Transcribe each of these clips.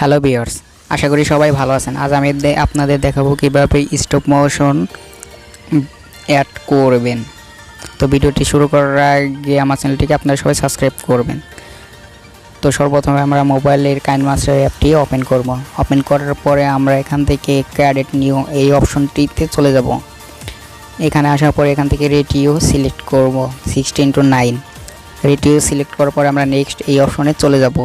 Hello viewers, আশা করি সবাই ভালো আছেন। আজ আমি আপনাদের দেখাবো কিভাবে স্টপ মোশন অ্যাড করবেন। তো ভিডিওটি শুরু করার আগে আমার চ্যানেলটিকে আপনারা সবাই সাবস্ক্রাইব করবেন। তো সর্বপ্রথমে আমরা মোবাইলের কাইনমাস্টার অ্যাপটি ওপেন করব। ওপেন করার পরে আমরা এখান থেকে ক্রেডিট নিউ এই অপশনটিতে চলে যাব। এখানে আসার পরে এখান থেকে রেটিও সিলেক্ট করব 16:9। রেটিও সিলেক্ট করার পরে আমরা নেক্সট এই অপশনে চলে যাব।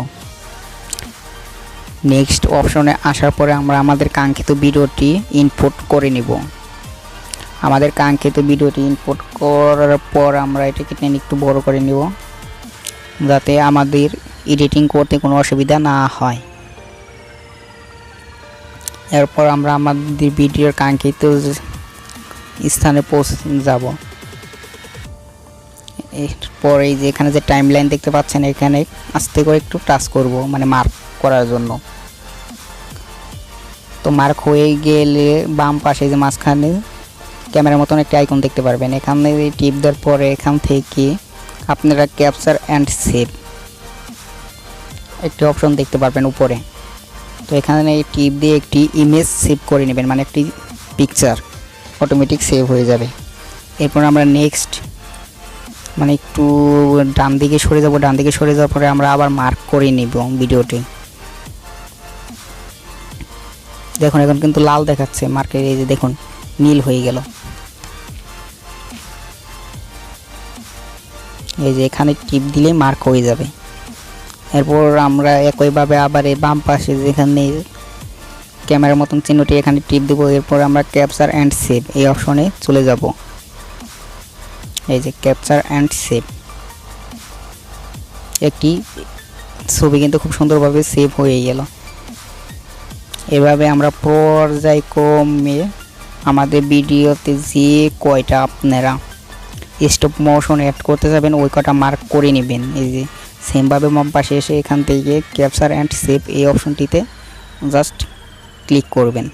নেক্সট অপশনে আসার পরে আমরা আমাদের কাঙ্ক্ষিত ভিডিওটি ইনপুট করে নিব। আমাদের কাঙ্ক্ষিত ভিডিওটি ইনপুট করার পর আমরা এটাকে টেনে একটু বড় করে নিব, যাতে আমাদের এডিটিং করতে কোনো অসুবিধা না হয়। এরপর আমরা আমাদের ভিডিওর কাঙ্ক্ষিত স্থানে পৌঁছে যাব। এরপর এই যে এখানে যে টাইমলাইন দেখতে পাচ্ছেন, এখানে আস্তে করে একটু টাচ করব, মানে মার্ক করার জন্য। তো মার্ক হয়ে গেলে বাম পাশে যে মাঝখানে ক্যামেরার মতন একটা আইকন দেখতে পারবেন। এখানে টিপ দেওয়ার পরে এখান থেকে আপনারা ক্যাপচার অ্যান্ড সেভ একটি অপশন দেখতে পারবেন উপরে। তো এখানে টিপ দিয়ে একটি ইমেজ সেভ করে নেবেন, মানে একটি পিকচার অটোমেটিক সেভ হয়ে যাবে। এরপর আমরা নেক্সট মানে একটু ডান দিকে সরে যাব। ডান দিকে সরে যাওয়ার পরে আমরা আবার মার্ক করে নিব ভিডিওটি। দেখুন এখন কিন্তু লাল দেখাচ্ছে মার্কের, এই যে দেখুন নীল হয়ে গেল। এই যে এখানে টিপ দিলে মার্ক হয়ে যাবে। এরপর আমরা একইভাবে আবার এই বাম পাশে যেখানে ক্যামেরার মতন চিহ্নটি, এখানে টিপ দেব। এরপর আমরা ক্যাপচার অ্যান্ড সেভ এই অপশনে চলে যাব। এই যে ক্যাপচার অ্যান্ড সেভ, একটি ছবি কিন্তু খুব সুন্দরভাবে সেভ হয়ে গেল। এভাবে আমরা পর্যায়ক্রমে আমাদের ভিডিওতে যে কয়টা আপনারা স্টপ মোশন অ্যাড করতে যাবেন ওই কয়টা মার্ক করে নেবেন। এই যে সেমভাবে বাম পাশে এসে এখান থেকে ক্যাপচার অ্যান্ড সেভ এই অপশনটিতে জাস্ট ক্লিক করবেন।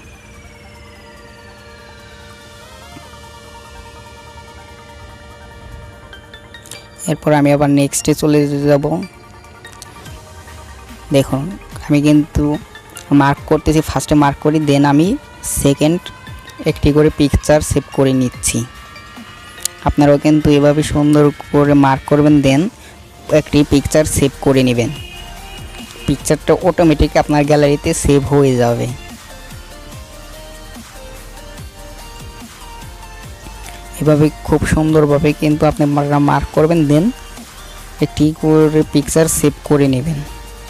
এরপর আমি আবার নেক্সটে চলে যাব। দেখুন আমি কিন্তু মার্ক করতেছি, ফার্স্টে মার্ক করি, দেন আমি সেকেন্ড একটি করে পিকচার সেভ করে নিচ্ছি। আপনারাও কিন্তু এভাবে সুন্দর করে মার্ক করবেন, দেন একটি পিকচার সেভ করে নেবেন। পিকচারটা অটোমেটিক আপনার গ্যালারিতে সেভ হয়ে যাবে। এভাবে খুব সুন্দরভাবে কিন্তু আপনারা মার্ক করবেন, দেন একটি করে পিকচার সেভ করে নেবেন।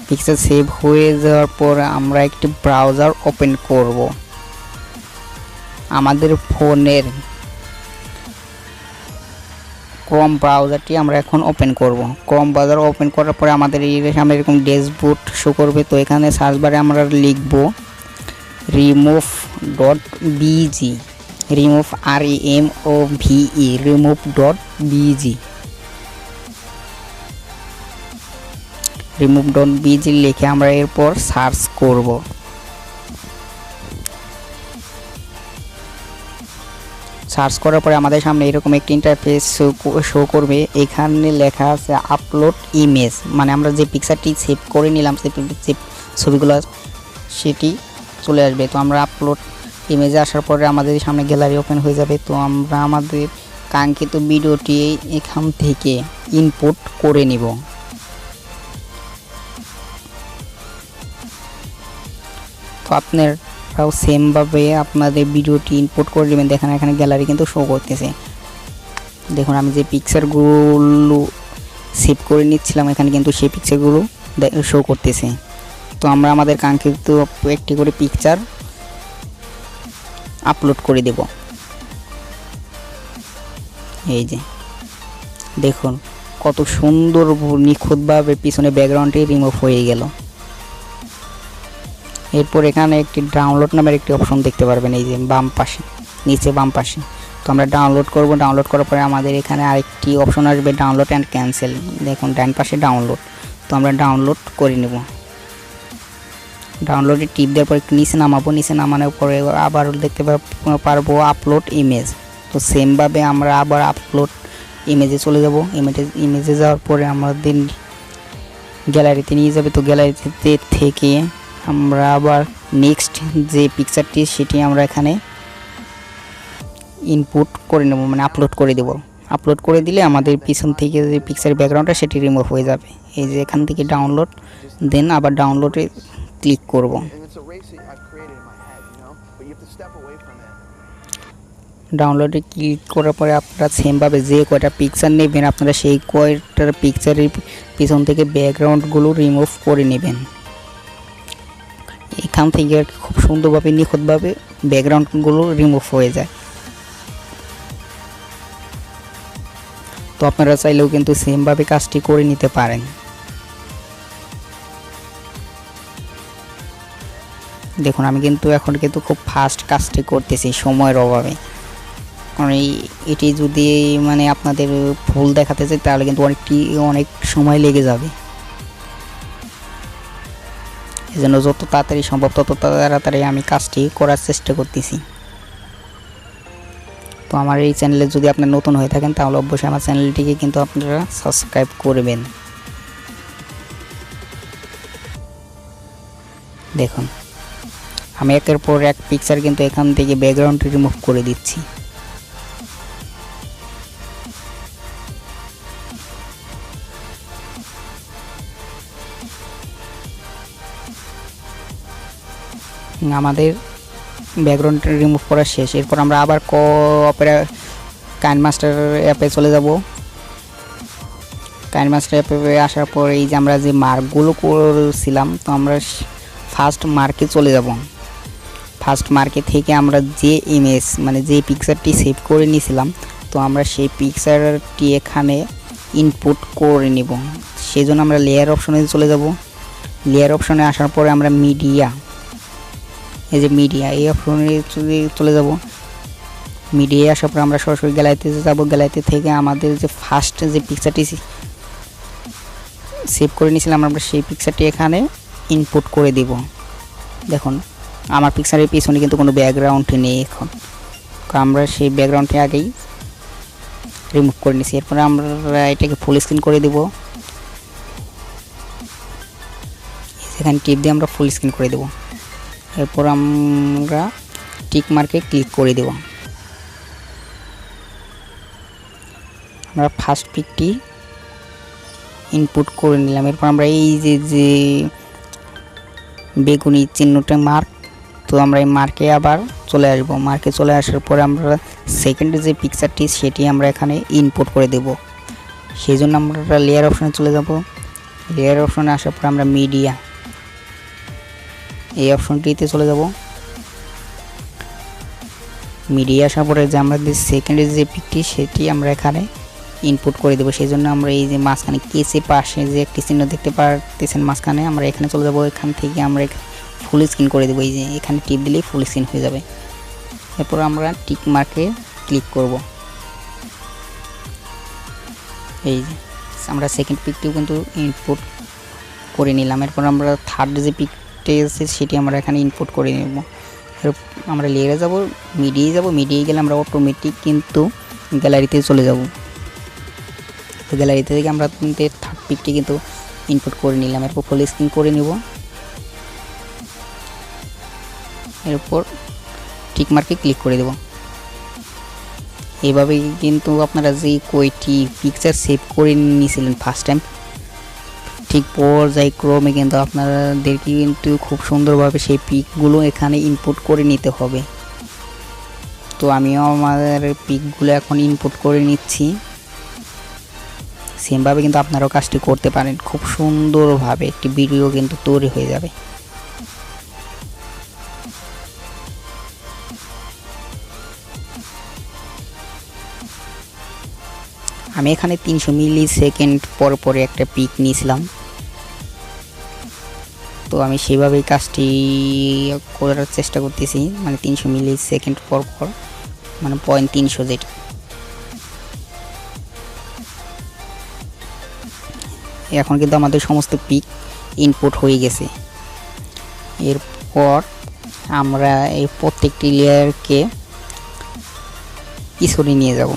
পিকচার সেভ হয়ে যাওয়ার পর আমরা একটি ব্রাউজার ওপেন করব। আমাদের ফোনের ক্রোম ব্রাউজারটি আমরা এখন ওপেন করব। ক্রোম ব্রাউজার ওপেন করার পরে আমাদের সামনে এরকম ড্যাশবোর্ড শো করবে। তো এখানে সার্চ বারে আমরা লিখব remove.bg, remove REMOVE, remove.bg, remove.bg লিখে আমরা এরপর সার্চ করব। সার্চ করার পরে আমাদের সামনে এরকম একটি ইন্টারফেস শো করবে। এখানে লেখা আছে আপলোড ইমেজ, মানে আমরা যে পিকচারটি সেভ করে নিলাম সেই ছবিগুলো সেটি চলে আসবে। তো আমরা আপলোড ইমেজে আসার পরে আমাদের সামনে গ্যালারি ওপেন হয়ে যাবে। তো আমরা আমাদের কাঙ্ক্ষিত ভিডিওটি এখান থেকে ইনপুট করে নিব। তো আপনারাও সেমভাবে আপনাদের ভিডিওটি ইনপুট করে নেবেন। দেখেন এখানে গ্যালারি কিন্তু শো করতেছে। দেখুন আমি যে পিকচারগুলো সেভ করে নিচ্ছিলাম এখানে কিন্তু সেই পিকচারগুলো শো করতেছে। তো আমরা আমাদের কাঙ্ক্ষিত একটি করে পিকচার আপলোড করে দেব। এই যে দেখুন কত সুন্দর নিখুঁতভাবে পিছনে ব্যাকগ্রাউন্ডটি রিমুভ হয়ে গেল। এরপর এখানে একটি ডাউনলোড নামের একটি অপশন দেখতে পারবেন, এই যে বাম পাশে, নিচে বাম পাশে। তো আমরা ডাউনলোড করব। ডাউনলোড করার পরে আমাদের এখানে আরেকটি অপশন আসবে ডাউনলোড অ্যান্ড ক্যান্সেল। দেখুন ডান পাশে ডাউনলোড, তো আমরা ডাউনলোড করে নেব। ডাউনলোডে টিপ দেওয়ার পর একটু নিচে নামাবো। নিচে নামানোর পরে আবার দেখতে পারবো আপলোড ইমেজ। তো সেমভাবে আমরা আবার আপলোড ইমেজে চলে যাব। ইমেজে যাওয়ার পরে আমাদের গ্যালারিতে নিয়ে যাবে। তো গ্যালারিতে থেকে আমরা আবার নেক্সট যে পিকচারটি সেটি আমরা এখানে ইনপুট করে নেব, মানে আপলোড করে দেব। আপলোড করে দিলে আমাদের পিছন থেকে যে পিকচার ব্যাকগ্রাউন্ডটা সেটি রিমুভ হয়ে যাবে। এই যে এখান থেকে ডাউনলোড, দেন আবার ডাউনলোডে ক্লিক করব। ডাউনলোডে ক্লিক করার পরে আপনারা সেমভাবে যে কয়টা পিকচার নেবেন আপনারা সেই কয়টার পিকচারের পিছন থেকে ব্যাকগ্রাউন্ডগুলো রিমুভ করে নেবেন। এখান থেকে খুব সুন্দরভাবে নিখুঁতভাবে ব্যাকগ্রাউন্ডগুলো রিমুভ হয়ে যায়। তো আপনারা চাইলেও কিন্তু সেমভাবে কাজটি করে নিতে পারেন। দেখুন আমি কিন্তু এখন কিন্তু খুব ফাস্ট কাজটি করতেছি সময়ের অভাবে, কারণ এটি যদি মানে আপনাদের ভুল দেখাতে চাই তাহলে কিন্তু অনেক সময় লেগে যাবে। এই জন্য যত তাড়াতাড়ি সম্ভব তত তাড়াতাড়ি আমি কাজটি করার চেষ্টা করতেছি। তো আমার এই চ্যানেলে যদি আপনারা নতুন হয়ে থাকেন তাহলে অবশ্যই আমার চ্যানেলটিকে কিন্তু আপনারা সাবস্ক্রাইব করবেন। দেখুন আমি একের পর এক পিকচার কিন্তু এখান থেকে ব্যাকগ্রাউন্ড রিমুভ করে দিচ্ছি। আমাদের ব্যাকগ্রাউন্ড রিমুভ করা শেষ। এরপর আমরা আবার কাইনমাস্টার অ্যাপে চলে যাব। কাইনমাস্টার অ্যাপে আসার পর এই যে আমরা যে মার্কগুলো করছিলাম, তো আমরা ফার্স্ট মার্কে চলে যাব। ফার্স্ট মার্কে থেকে আমরা যে ইমেজ মানে যে পিকচারটি সেভ করে নিয়েছিলাম, তো আমরা সেই পিকচারটি এখানে ইনপুট করে নেব। সেই জন্য আমরা লেয়ার অপশনে চলে যাব। লেয়ার অপশনে আসার পরে আমরা মিডিয়া, এই যে মিডিয়া এই অপশনে চলে যাব। মিডিয়ায় আসার পর আমরা সরাসরি গ্যালারিতে যাব। গ্যালারিতে থেকে আমাদের যে ফার্স্ট যে পিকচারটি সেভ করে নিয়েছিলাম আমরা সেই পিকচারটি এখানে ইনপুট করে দেব। দেখুন আমার পিকচারের পিছনে কিন্তু কোনো ব্যাকগ্রাউন্ড নেই এখন, কারণ আমরা সেই ব্যাকগ্রাউন্ডটি আগেই রিমুভ করে নিয়েছি। এরপরে আমরা এটাকে ফুল স্ক্রিন করে দেব। এখানে টিপ দিয়ে আমরা ফুল স্ক্রিন করে দেব। এরপর আমরা টিক মার্কে ক্লিক করে দেব। আমরা ফার্স্ট পিকটি ইনপুট করে নিলাম। এরপর আমরা এই যে বেগুনি চিহ্নটা মার্ক, তো আমরা এই মার্কে আবার চলে আসব। মার্কে চলে আসার পরে আমরা সেকেন্ড যে পিকচারটি সেটি আমরা এখানে ইনপুট করে দেব। সেই জন্য আমরা লেয়ার অপশনে চলে যাব। লেয়ার অপশনে আসার পর আমরা মিডিয়া এই অপশনটিতে চলে যাব। মিডিয়া আসার পরে যে আমাদের সেকেন্ডের যে পিকটি সেটি আমরা এখানে ইনপুট করে দেবো। সেই জন্য আমরা এই যে মাঝখানে কেসে পাশে যে একটি চিহ্ন দেখতে পারতেছেন মাঝখানে, আমরা এখানে চলে যাব। এখান থেকে আমরা ফুল স্ক্রিন করে দেবো। এই যে এখানে টিপ দিলেই ফুল স্ক্রিন হয়ে যাবে। এরপর আমরা টিক মার্কে ক্লিক করব। এই যে আমরা সেকেন্ড পিকটিও কিন্তু ইনপুট করে নিলাম। এরপর আমরা থার্ড যে পিকটি আছে সেটি আমরা এখানে ইনপুট করে নেব। আমরা লেয়ারে যাব, মিডিয়ায় যাব। মিডিয়ায় গেলে আমরা অটোমেটিক কিন্তু গ্যালারিতে চলে যাব। তো গ্যালারিতে থেকে আমরা থার্ড পিকটি কিন্তু ইনপুট করে নিলাম। এরপর ফুল স্ক্রিন করে নেব। এরপর টিক মার্কে ক্লিক করে দেব। এইভাবে কিন্তু আপনারা যে কয়টি পিকচার সেভ করে নিয়েছিলেন ফার্স্ট টাইম, ঠিক পর্যায়ক্রমে কিন্তু আপনাদেরকে কিন্তু খুব সুন্দরভাবে সেই পিকগুলো এখানে ইনপুট করে নিতে হবে। তো আমিও আমাদের পিকগুলো এখন ইনপুট করে নিচ্ছি। সেমভাবে কিন্তু আপনারাও কাজটি করতে পারেন, খুব সুন্দরভাবে একটি ভিডিও কিন্তু তৈরি হয়ে যাবে। আমি এখানে 300 মিলি সেকেন্ড পর পরে একটা পিক নিয়েছিলাম। তো আমি সেভাবেই কাজটি করার চেষ্টা করতেছি, মানে 300 মিলি সেকেন্ড পর পর, মানে 0.300 যেটা। এখন কিন্তু আমাদের সমস্ত পিক ইনপুট হয়ে গেছে। এরপর আমরা এই প্রত্যেকটি লেয়ারকে পিছনে নিয়ে যাব,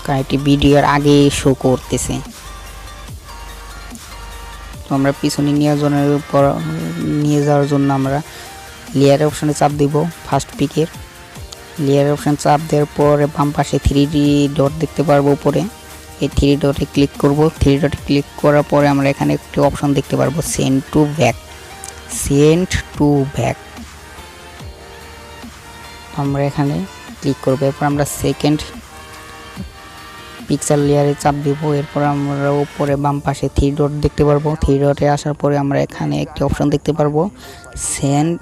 কারণ এটি ভিডিওর আগে শো করতেছে। তো আমরা পিছনে নিয়ে যাওয়ার জন্য আমরা লেয়ার অপশনে চাপ দিব। ফার্স্ট পিকের লেয়ার অপশন চাপ দেওয়ার পরে বাম পাশে 3D ডট দেখতে পারবো উপরে, এই 3 ডটে ক্লিক করব। 3 ডটে ক্লিক করার পরে আমরা এখানে একটি অপশন দেখতে পারবো সেন্ড টু ব্যাক। আমরা এখানে ক্লিক করব। এরপর আমরা সেকেন্ড পিক্সেল লেয়ারে চাপ দিব। এরপর আমরা উপরে বাম পাশে 3 ডট দেখতে পারবো। 3 ডটে আসার পরে আমরা এখানে একটি অপশন দেখতে পারবো সেন্ড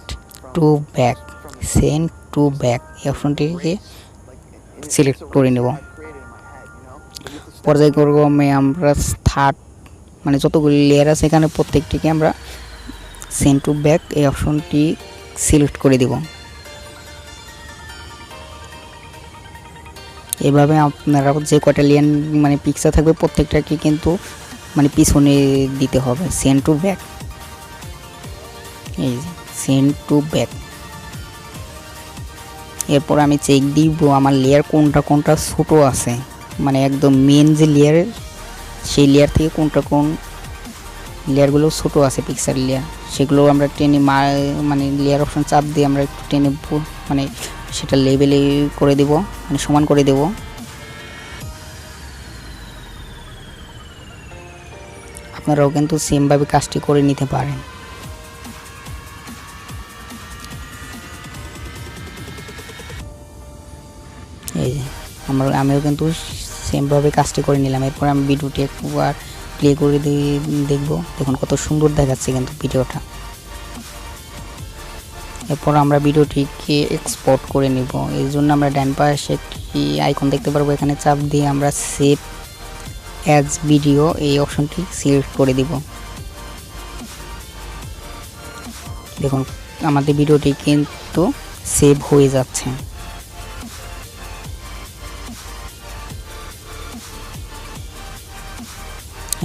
টু ব্যাক। এই অপশনটিকে সিলেক্ট করে নেব। পর্যায়ক্রমে আমরা থার্ড মানে যতগুলি লেয়ার আছে এখানে প্রত্যেকটিকে আমরা সেন্ড টু ব্যাক এই অপশনটি সিলেক্ট করে দিব। এভাবে আপনারা যে কয়টা লেয়ার মানে পিকচার থাকবে প্রত্যেকটাকে কিন্তু মানে পিছনে দিতে হবে সেন্ড টু ব্যাক। এই সেন্ড টু ব্যাক। এরপর আমি চেক দিব আমার লেয়ার কোনটা ছোট আছে, মানে একদম মেন যে লেয়ার সেই লেয়ার থেকে কোন লেয়ারগুলো ছোট আছে পিক্সেল লেয়ার, সেগুলো আমরা টেনে মানে লেয়ার অপশন চাপ দিয়ে আমরা একটু টেনে মানে সেটা লেভেলে করে দেব, মানে সমান করে দেব। আপনারাও কিন্তু সেমভাবে কাজটি করে নিতে পারেন। এই যে আমিও কিন্তু সেমভাবে কাজটি করে নিলাম। এরপর আমি ভিডিওটি একবার প্লে করে দেখব। দেখুন কত সুন্দর দেখাচ্ছে কিন্তু ভিডিওটা। এরপর আমরা ভিডিওটিকে এক্সপোর্ট করে নিব। এই জন্য আমরা ডান পাশে একটি আইকন দেখতে পারবো, এখানে চাপ দিয়ে আমরা সেভ অ্যাজ ভিডিও এই অপশনটি সিলেক্ট করে দিব। দেখুন আমাদের ভিডিওটি কিন্তু সেভ হয়ে যাচ্ছে।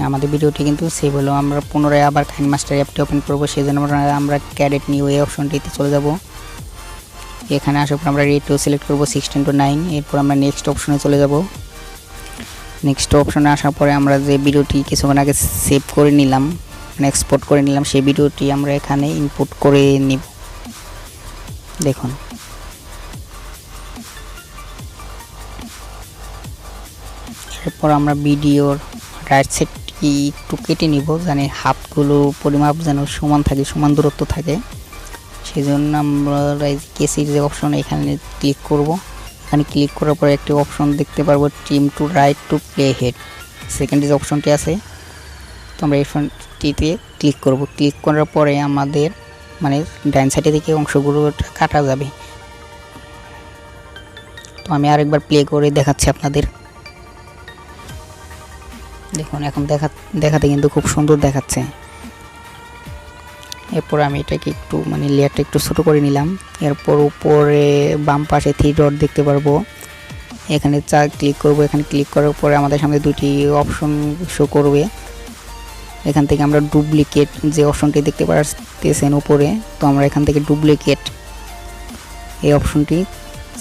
আমাদের ভিডিওটি কিন্তু সেভ হলো। আমরা পুনরায় আবার KineMaster অ্যাপটি ওপেন করব। সেজন্য আমরা ক্যাডেট নিউ এই অপশনটিতে চলে যাব। এখানে আসার পর আমরা রেটও সিলেক্ট করব 16:9। এরপর আমরা নেক্সট অপশনে চলে যাব। নেক্সট অপশনে আসার পরে আমরা যে ভিডিওটি কিছুক্ষণ আগে সেভ করে নিলাম মানে এক্সপোর্ট করে নিলাম সেই ভিডিওটি আমরা এখানে ইনপুট করে নিব। দেখুন এরপর আমরা ভিডিওর রাইট সাইডটি একটু কেটে নিব, জানি হাতগুলো পরিমাপ যেন সমান থাকে, সমান দূরত্ব থাকে। সেই জন্য আমরা কেসির যে অপশন এখানে ক্লিক করব। এখানে ক্লিক করার পরে একটি অপশন দেখতে পারবো trim to right to playhead, second যে অপশনটি আছে। তো আমরা এই অপশনটিতে ক্লিক করব। ক্লিক করার পরে আমাদের মানে ডান সাইডে থেকে অংশগুলো কাটা যাবে। তো আমি আরেকবার প্লে করে দেখাচ্ছি আপনাদের। দেখুন এখন দেখাতে কিন্তু খুব সুন্দর দেখাচ্ছে। এরপর আমি এটাকে একটু মানে লেয়ারটা একটু ছোট করে নিলাম। এরপর উপরে বাম পাশে 3 ডট দেখতে পারবো, এখানে ক্লিক করব। এখানে ক্লিক করার পরে আমাদের সামনে দুটি অপশন শো করবে। এখান থেকে আমরা ডুপ্লিকেট যে অপশনটি দেখতে পাচ্ছেন উপরে, তো আমরা এখান থেকে ডুপ্লিকেট এই অপশনটি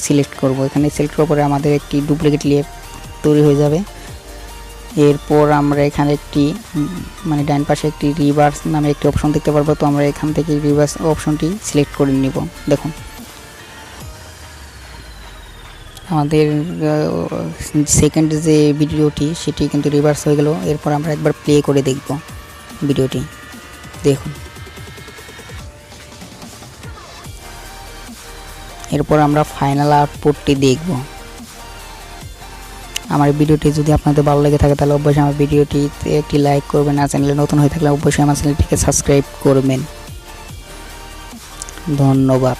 সিলেক্ট করব। এখানে সিলেক্ট করার পরে আমাদের একটি ডুপ্লিকেট লেয়ার তৈরি হয়ে যাবে। এরপর আমরা এখানে একটি মানে ডান পাশে একটি রিভার্স নামে একটি অপশন দেখতে পারবো, তো আমরা এখান থেকে রিভার্স অপশনটি সিলেক্ট করে নিব। দেখুন আমাদের সেকেন্ড যে ভিডিওটি সেটি কিন্তু রিভার্স হয়ে গেল। এরপর আমরা একবার প্লে করে দেখব ভিডিওটি। দেখুন এরপর আমরা ফাইনাল আউটপুটটি দেখব। আমার ভিডিওটি যদি আপনাদের ভালো লেগে থাকে তাহলে অবশ্যই আমার ভিডিওটিতে একটি লাইক করবেন, আর চ্যানেলে নতুন হয়ে থাকলে অবশ্যই আমার চ্যানেলটিকে সাবস্ক্রাইব করবেন। ধন্যবাদ।